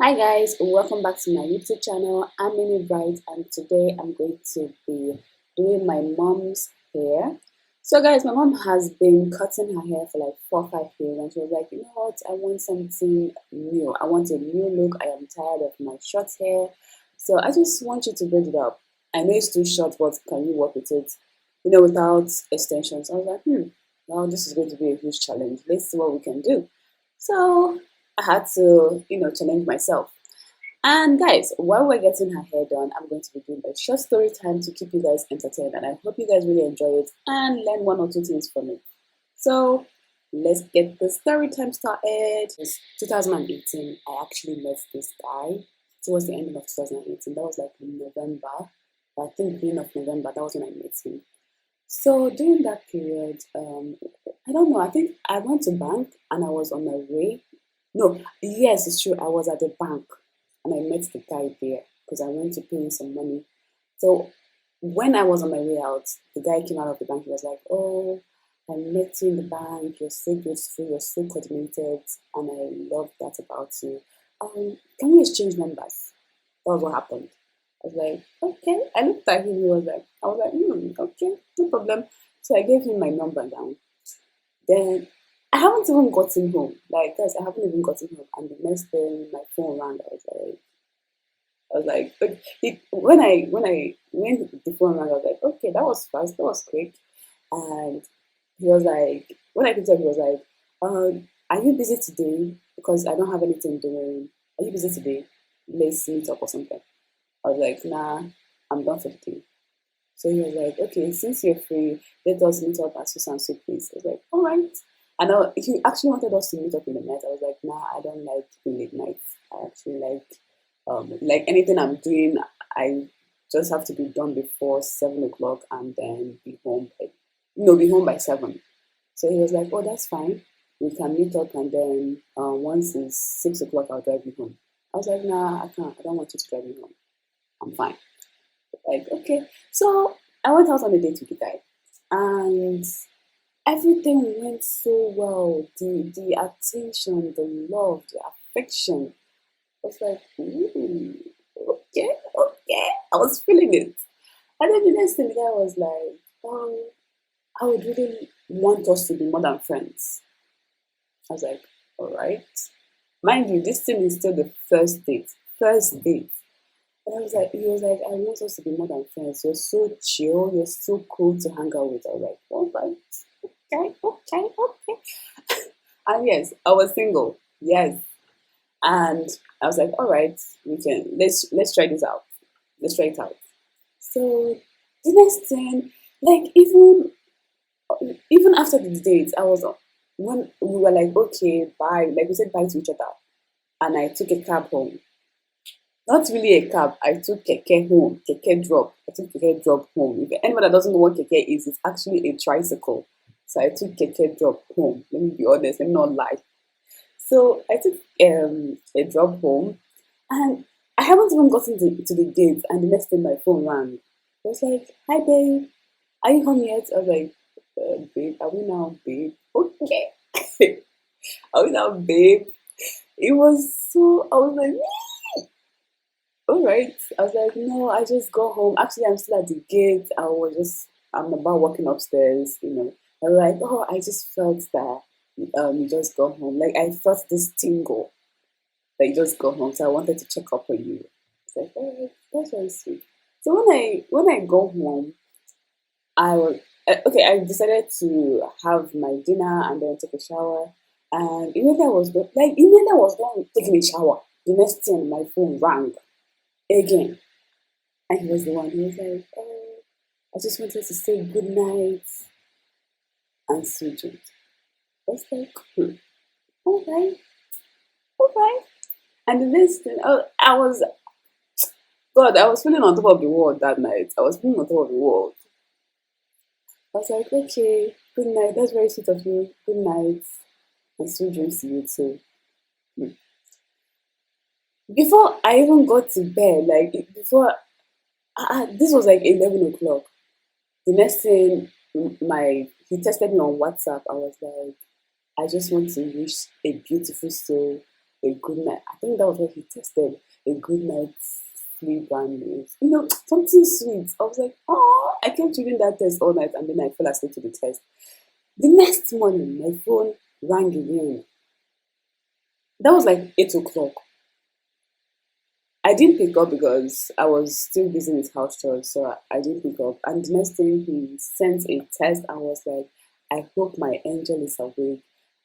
Hi guys, welcome back to my YouTube channel. I'm Mini Bright and today I'm going to be doing my mom's hair. So guys, my mom has been cutting her hair for like 4 or 5 years and she was like, you know what, I want something new. I want a new look. I am tired of my short hair. So I just want you to braid it up. I know it's too short, but can you work with it? Without extensions. I was like, well, this is going to be a huge challenge. Let's see what we can do. So I had to, challenge myself. And guys, while we're getting her hair done, I'm going to be doing a short story time to keep you guys entertained. And I hope you guys really enjoy it and learn one or two things from it. So let's get the story time started. It's 2018. I actually met this guy towards the end of 2018. That was like in November. I think beginning of November, that was when I met him. So during that period, I don't know, I think I went to bank and I was on my way. No, yes, it's true. I was at the bank and I met the guy there because I went to pay him some money. So when I was on my way out, the guy came out of the bank. He was like, "Oh, I met you in the bank. You're so beautiful. You're so coordinated, and I love that about you. Can we exchange numbers?" That was what happened. I was like, "Okay." I looked at him. I was like, okay, no problem. So I gave him my number down. Then I haven't even gotten home. Like, guys, I haven't even gotten home. And the next day, my phone rang. Okay, when the phone rang, I was like, okay, that was fast, that was quick. And he was like, when I picked up, he was like, are you busy today? Because I don't have anything doing. Are you busy today? Let's meet up or something. I was like, nah, I'm done for the day. So he was like, okay, since you're free, let us meet up at so and so place. I was like, all right. And he actually wanted us to meet up in the night. I was like, nah, I don't like doing late nights. I actually like anything I'm doing, I just have to be done before 7 o'clock and then be home by 7. So he was like, oh, that's fine. We can meet up and then once it's 6 o'clock, I'll drive you home. I was like, nah, I can't. I don't want you to drive me home. I'm fine. Like, okay. So I went out on a date with the guy and everything went so well. The attention, the love, the affection. I was like, ooh, okay, okay. I was feeling it. And then the next thing the guy was like, I would really want us to be more than friends. I was like, all right. Mind you, this thing is still the first date. First date. And he was like, I want us to be more than friends. You're so chill. You're so cool to hang out with. I was like, all right. Okay, okay, okay. And yes, I was single. Yes. And I was like, all right, let's try this out. Let's try it out. So the next thing, like even after the date, when we were like, okay, bye, like we said bye to each other. And I took a cab home. Not really a cab. I took keke home, keke drop. I took keke drop home. If anyone that doesn't know what keke is, it's actually a tricycle. So I took keke drop home. Let me be honest. Let me not lie. So I took a drop home, and I haven't even gotten to the gate, and the next thing my phone rang. I was like, "Hi, babe. Are you home yet?" I was like, "Babe, are we now, babe? Okay, are we now, babe?" It was so. I was like, all right. I was like, no, I just go home. Actually, I'm still at the gate. I'm about walking upstairs, I was like, oh, I just felt that you just go home. Like, I felt this tingle that you just go home. So I wanted to check up on you. It's like, oh, that's very sweet. So when I go home, I was, okay, I decided to have my dinner and then take a shower. And immediately I was done taking a shower, the next thing my phone rang again. And he was the one. He was like, "Oh, I just wanted to say good night and sweet dreams." I was like, all right, all right. And the next thing, God, I was feeling on top of the world that night. I was feeling on top of the world. I was like, okay, good night. That's very sweet of you. Good night and sweet dreams to you too. Hmm. Before I even got to bed, this was like 11 o'clock. The next thing, he texted me on WhatsApp. I was like, I just want to wish a beautiful soul a good night. I think that was what he tested, a good night sleep and something sweet. I was like, oh, I kept reading that test all night and then I fell asleep to the test. The next morning, my phone rang again. That was like 8 o'clock. I didn't pick up because I was still busy with house chores, so I didn't pick up. And the next thing he sent a text and was like, I hope my angel is awake.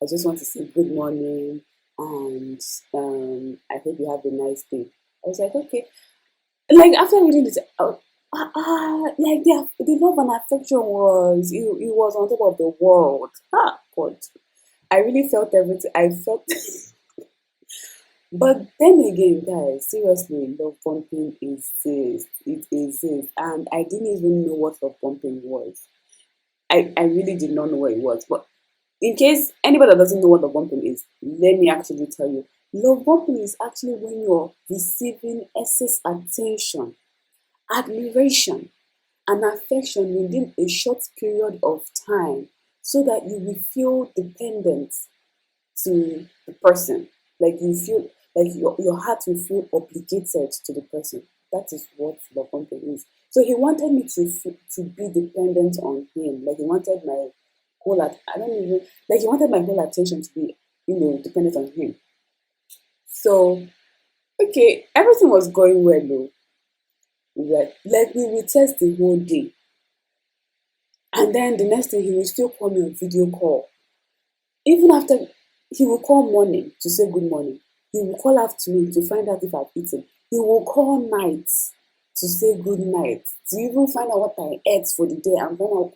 I just want to say good morning and I hope you have a nice day. I was like, okay. Like after reading it, like the love and affection it was on top of the world. Ah, God. I really felt everything. I felt But then again, guys, seriously, love pumping exists. It exists. And I didn't even know what love pumping was. I really did not know what it was. But in case anybody that doesn't know what love pumping is, let me actually tell you. Love pumping is actually when you're receiving excess attention, admiration, and affection within a short period of time so that you will feel dependent to the person. Like you feel like your heart will feel obligated to the person. That is what love pumping is. So he wanted me to be dependent on him. Like he wanted my I don't even like he wanted my whole attention to be, dependent on him. So okay, everything was going well though. Like we would test the whole day. And then the next thing he would still call me on video call. Even after he will call morning to say good morning. He will call afternoon to find out if I've eaten. He will call night to say good night. To even find out what I ate for the day. And then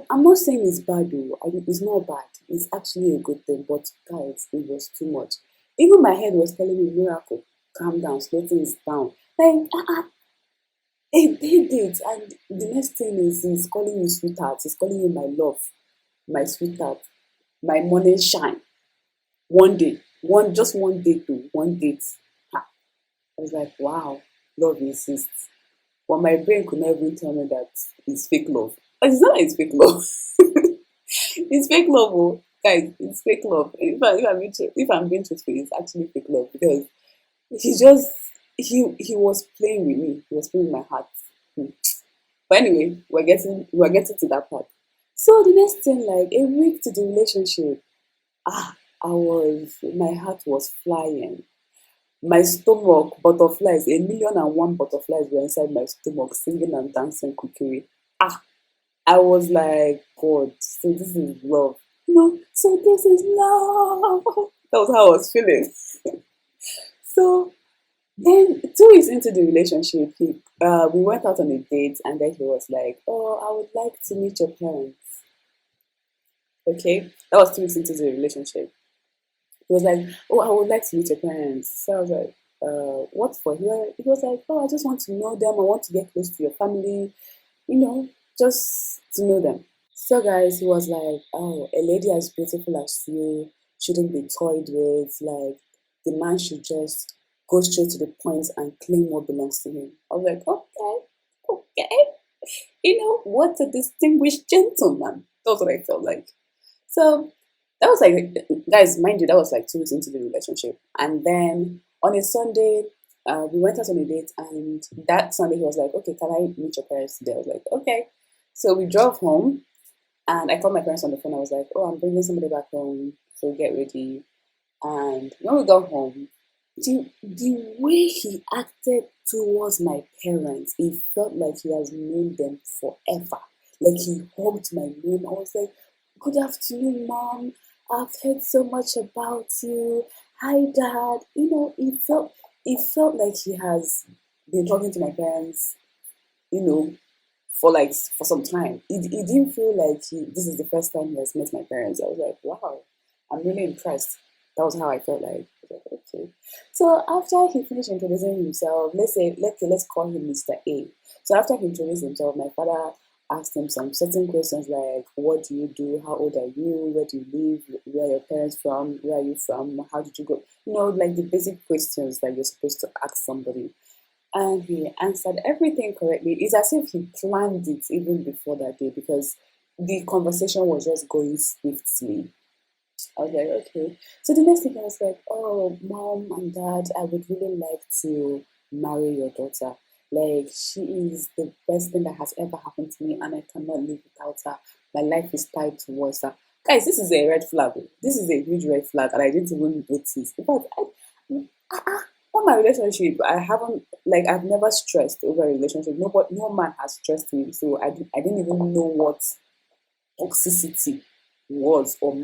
I'm not saying it's bad though. It's not bad. It's actually a good thing. But guys, it was too much. Even my head was telling me, miracle, calm down, slow things down. Like, he did it. And the next thing is he's calling you sweetheart. He's calling you my love, my sweetheart, my morning shine. One day, just one date to one date. Ha. I was like, wow, love exists. But my brain could not even tell me that it's fake love. But it's not like it's fake love. It's fake love, oh. Guys, it's fake love. If I'm being truthful, it's actually fake love because he just he was playing with me. He was playing with my heart. Hmm. But anyway, we're getting to that part. So the next thing, like a week to the relationship, my heart was flying. My stomach, butterflies, a million and one butterflies were inside my stomach, singing and dancing kukiri. Ah, I was like, God, so this is love. So this is love. That was how I was feeling. So then 2 weeks into the relationship, we went out on a date and then he was like, oh, I would like to meet your parents. Okay, that was 2 weeks into the relationship. He was like, oh, I would like to meet your parents. So I was like, what for? He was like, oh, I just want to know them. I want to get close to your family, just to know them. So, guys, he was like, oh, a lady as beautiful as you shouldn't be toyed with. Like, the man should just go straight to the point and claim what belongs to him. I was like, okay, okay. What a distinguished gentleman. That's what I felt like. So that was like, guys, mind you, that was like 2 weeks into the relationship. And then on a Sunday, we went out on a date, and that Sunday he was like, okay, can I meet your parents today? I was like, okay. So we drove home, and I called my parents on the phone. I was like, oh, I'm bringing somebody back home, so get ready. And when we got home, the way he acted towards my parents, it felt like he has known them forever. Like he hugged my mom. I was like, good afternoon, mom. I've heard so much about you. Hi, dad. It felt like he has been talking to my parents, you know, for some time. It didn't feel like this is the first time he has met my parents. I was like, wow, I'm really impressed. That was how I felt like. I was like, okay. So after he finished introducing himself, let's call him Mr. A. So after he introduced himself, my father asked him some certain questions like, what do you do? How old are you? Where do you live? Where are your parents from? Where are you from? How did you go? Like the basic questions that you're supposed to ask somebody. And he answered everything correctly. It's as if he planned it even before that day because the conversation was just going swiftly. I was like, okay. So the next thing I was like, oh, mom and dad, I would really like to marry your daughter. Like, she is the best thing that has ever happened to me, and I cannot live without her. My life is tied towards her. Guys, this is a red flag. Oh. This is a huge red flag, and I didn't even notice. In fact, on my relationship, I haven't, like, I've never stressed over a relationship. No man has stressed me, so I didn't even know what toxicity was or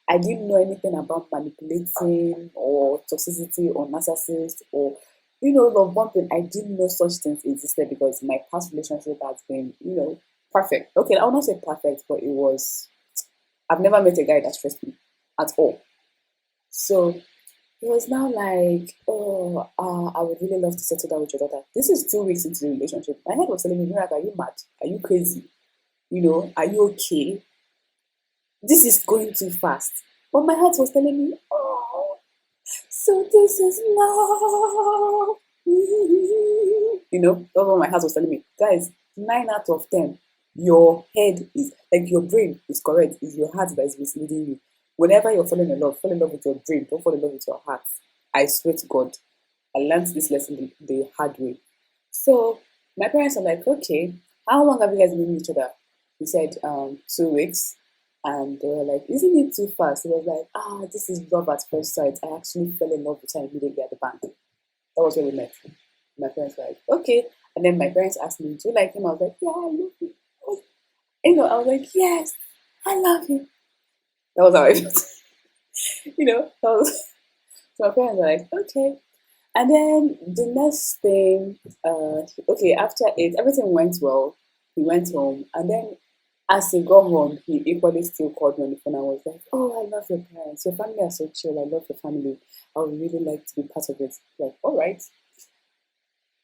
I didn't know anything about manipulating or toxicity or narcissist or love bombing. I didn't know such things existed because my past relationship has been, perfect. Okay, I will not say perfect, but it was I've never met a guy that stressed me at all. So he was now like, oh, I would really love to settle down with your daughter. This is 2 weeks into the relationship. My head was telling me, Miracle, are you mad? Are you crazy? Are you okay? This is going too fast. But my heart was telling me, oh, so this is love. That's what my heart was telling me. Guys, 9 out of 10, your head is like your brain is correct. It's your heart that is misleading you. Whenever you're falling in love, fall in love with your brain. Don't fall in love with your heart. I swear to God, I learned this lesson the hard way. So my parents are like, okay, how long have you guys been with each other? He said, 2 weeks. And they were like, isn't it too fast? He was like, this is love at first sight. I actually fell in love with her immediately at the bank. That was where we met. My parents were like, okay. And then my parents asked me, do you like him? I was like, yeah, I love him. I was like, yes, I love him. That was how I felt. That was, so my parents were like, okay. And then the next thing, okay, after it, everything went well. He went home. And then as he got home, he equally still called me on the phone. I was like, oh, I love your parents. Your family are so chill. I love your family. I would really like to be part of it. Like, all right.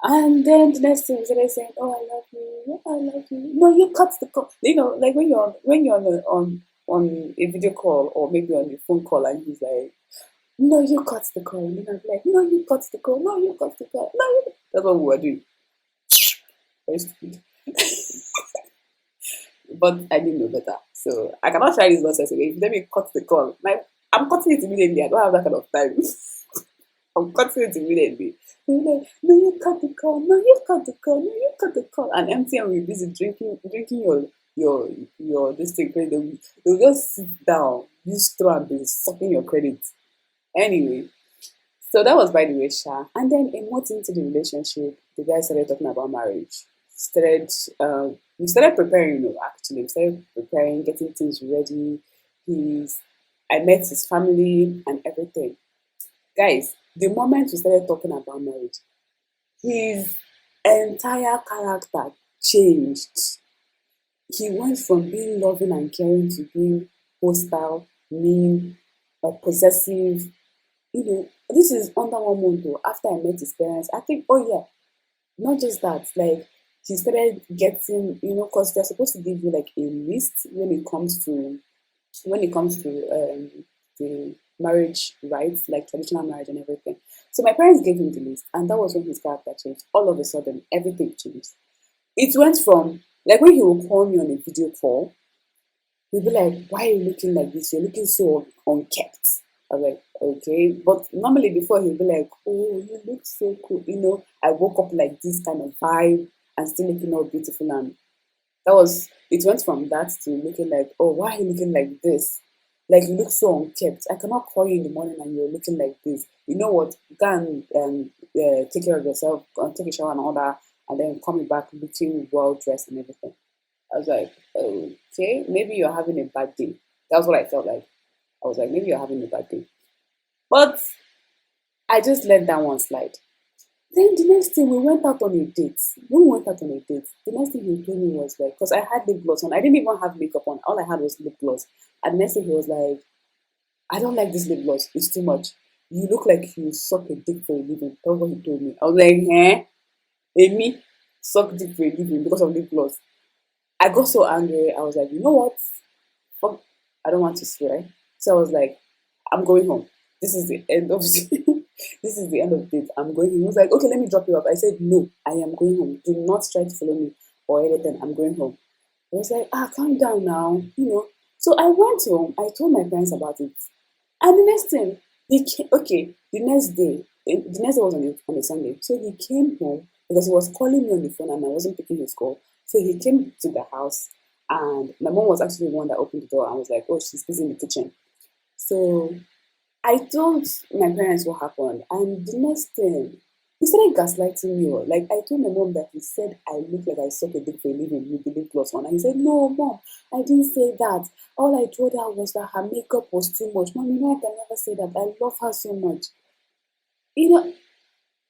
And then the next thing we started saying, "Oh, I love you. Yeah, I love you." No, you cut the call. Like when you're on a video call or maybe on a phone call, and he's like, "No, you cut the call." And then I'm like, "No, you cut the call. No, you cut the call. No, you." That's what we were doing. Very stupid. But I didn't know better, so I cannot try this nonsense again. If you let me cut the call, I'm cutting it immediately. I don't have that kind of time. I'm cutting it immediately. They're like, no, you cut the call. No, you cut the call. No, you cut the call. And MTN will be busy drinking your this thing credit. They'll just sit down, use straw and be sucking your credit. Anyway, so that was by the way, Sha. And then a month into the relationship, the guy started talking about marriage. Started we started preparing, actually. We started preparing, getting things ready. He's I met his family and everything. Guys, the moment we started talking about marriage, his entire character changed. He went from being loving and caring to being hostile, mean, possessive. This is under 1 month though. After I met his parents, I think, oh yeah, not just that, like he started getting, because they're supposed to give you like a list when it comes to the marriage rights, like traditional marriage and everything. So my parents gave him the list, and that was when his character changed. All of a sudden, everything changed. It went from like when he would call me on a video call, he'd be like, "Why are you looking like this? You're looking so unkept." I was like, "Okay," but normally before he'd be like, "Oh, you look so cool." I woke up like this kind of vibe and still looking all beautiful and it went from that to looking like, oh, why are you looking like this? Like you look so unkept. I cannot call you in the morning and you're looking like this. You know what? Go and take care of yourself, go and take a shower and all that, and then coming back looking well dressed and everything. I was like, okay, maybe you're having a bad day. That's what I felt like. I was like, maybe you're having a bad day. But I just let that one slide. Then the next thing we went out on a date. When we went out on a date, the next thing he told me was like, because I had lip gloss on, I didn't even have makeup on. All I had was lip gloss. And the next thing he was like, I don't like this lip gloss. It's too much. You look like you suck a dick for a living. That's what he told me. I was like, me suck dick for a living because of lip gloss. I got so angry. I was like, you know what? Fuck, I don't want to swear. So I was like, I'm going home. This is the end of this is the end of the date. I'm going home. He was like, okay, let me drop you off. I said, no, I am going home. Do not try to follow me or anything. I'm going home. He was like, calm down now. So I went home. I told my parents about it. And the next thing, he came, okay, the next day was on a Sunday. So he came home because he was calling me on the phone and I wasn't picking his call. So he came to the house and my mom was actually the one that opened the door and was like, oh, she's busy in the kitchen. So I told my parents what happened, and the next thing, he started gaslighting me. Like, I told my mom that he said I look like I suck a dick for a living with the lip gloss on. And he said, no, mom, I didn't say that. All I told her was that her makeup was too much. Mom, you know, I can never say that. I love her so much. You know,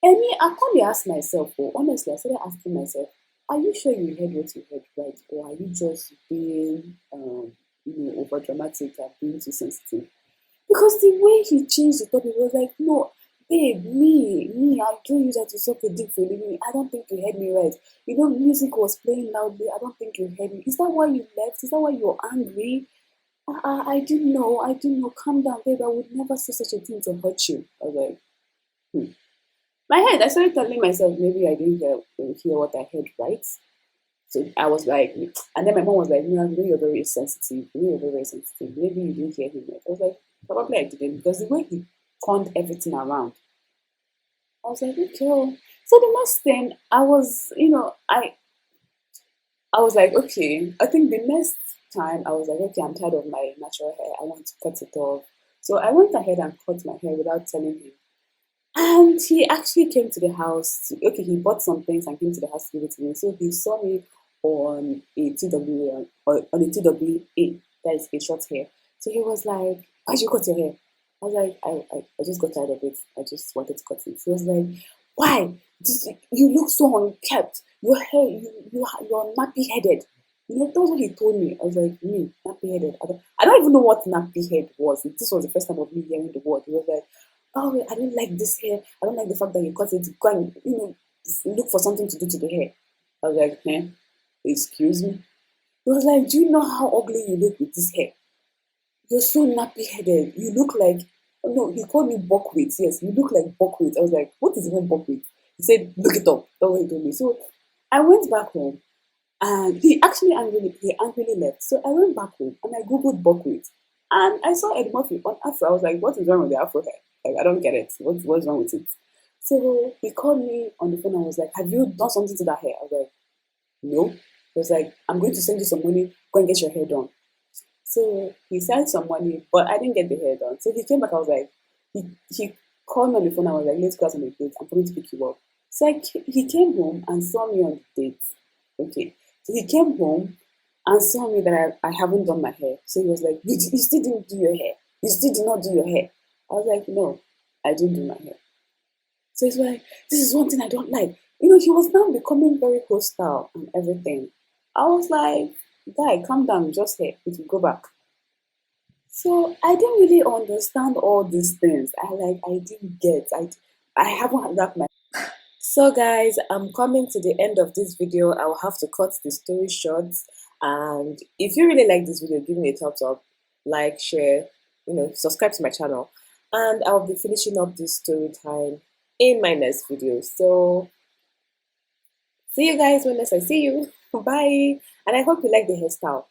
I can't ask myself, oh, honestly, I started asking myself, are you sure you heard what you heard right? Or are you just being, over dramatic and being too sensitive? Because the way he changed the topic was like, no, babe, I told you that you suck a dick for a living. I don't think you heard me right. You know, music was playing loudly. I don't think you heard me. Is that why you left? Is that why you're angry? I didn't know. I didn't know. Calm down, babe. I would never say such a thing to hurt you. I was like, my head, I started telling myself maybe I didn't hear what I heard right. So I was like, and then my mom was like, I know you're very sensitive. You know you're very, very sensitive. Maybe you didn't hear him right. I was like, probably I didn't because the way he turned everything around, I was like, okay. So the next thing, I was like, okay. I think the next time I was like, okay, I'm tired of my natural hair. I want to cut it off. So I went ahead and cut my hair without telling him. And he actually came to the house. Okay, he bought some things and came to the house to give it to me. So he saw me on a TWA, or on a TWA, that is a short hair. So he was like, why'd you cut your hair? I was like, I just got tired of it. I just wanted to cut it. He was like, why? You look so unkept. Your hair, you're nappy headed. You know, that was what he told me. I was like, me, nappy headed. I don't even know what nappy head was. This was the first time of me hearing the word. He was like, oh, I don't like this hair. I don't like the fact that you cut it. Go and, look for something to do to the hair. I was like, excuse me? He was like, do you know how ugly you look with this hair? You're so nappy headed. You look like, no, he called me buckwheat. Yes, you look like buckwheat. I was like, what is even buckwheat? He said, look it up. That's what he told me. So I went back home and he angrily left. So I went back home and I googled buckwheat and I saw Ed Murphy on Afro. I was like, what is wrong with the Afro hair? Like, I don't get it. What's wrong with it? So he called me on the phone and was like, have you done something to that hair? I was like, no. He was like, I'm going to send you some money. Go and get your hair done. So he sent some money, but I didn't get the hair done. So he came back. I was like, he called me on the phone. I was like, let's go out on a date. I'm coming to pick you up. So he came home and saw me on the date. Okay. So he came home and saw me that I haven't done my hair. So he was like, you still didn't do your hair. You still did not do your hair. I was like, no, I didn't do my hair. So he's like, this is one thing I don't like. He was now becoming very hostile and everything. I was like, guy, calm down, just here. It will go back. So I didn't really understand all these things. I didn't get. I haven't had that my. So guys, I'm coming to the end of this video. I will have to cut the story short. And if you really like this video, give me a thumbs up, like, share, subscribe to my channel. And I'll be finishing up this story time in my next video. So see you guys when next I see you. Bye. And I hope you like the hairstyle.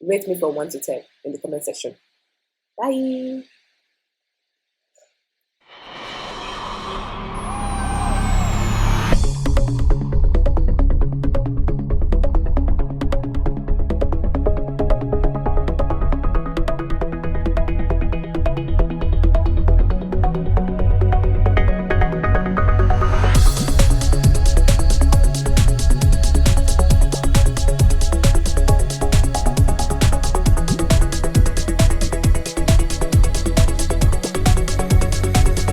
Rate me from 1 to 10 in the comment section. Bye.